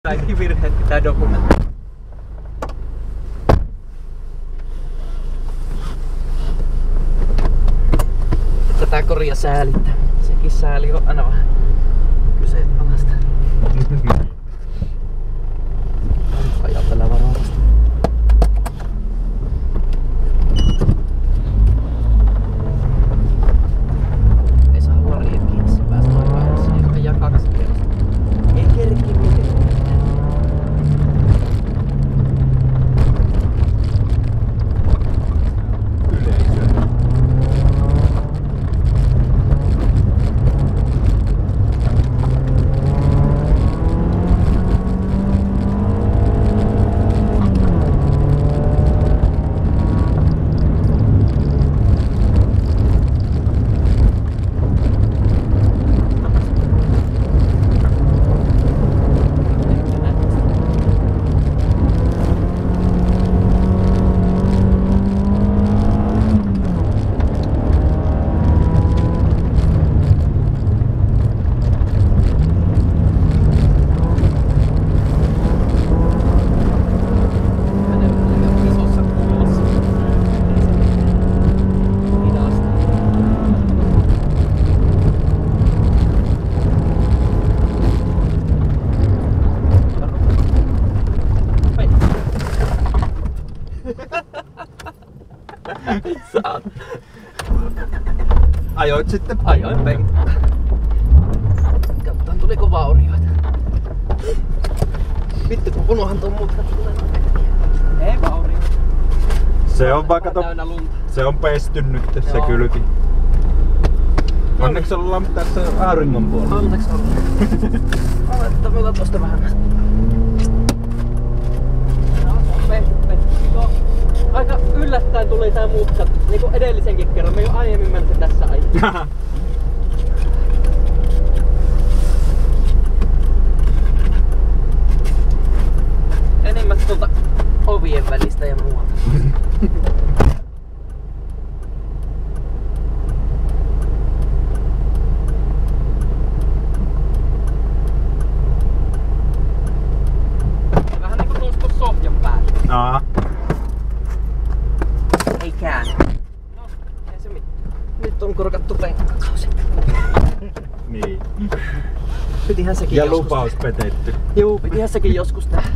Kaikki virheet pitää dokumentoida. Tätä koria säälittää. Sekin sääli on aina vähän kyseenalaista. Ajatella varovasti. Ei saa huolia kiinni, se päästä toivoissa. Ei ajaa 2 kertaa. Ei kerki mitään. Ajoit sitten? Ajoin penkki. Katsotaan tuliko vaurioita. Vittu kun unohan tuon mutkan tulee. Ei vaurioita. Se on vaan kato, se on pesty nyt se kylki. Onneksi ollaan tässä auringon puolella. Onneksi ollaan. Aletaan tosta vähän. Aika yllättäen tuli tää mutka, niinku edellisenkin kerran. Me jo aiemmin mennä tässä ajaa. Enimmät tuolta ovien välistä ja muualta. Vähän niinku tuosta sohjan päällä. Aa. Ei käänny. No, ei se mitään. Nyt on korkattu penkkakausi. Niin. Pitihän sekin ja joskus lupaus petetty. Juu, pitihän sekin joskus tehdä.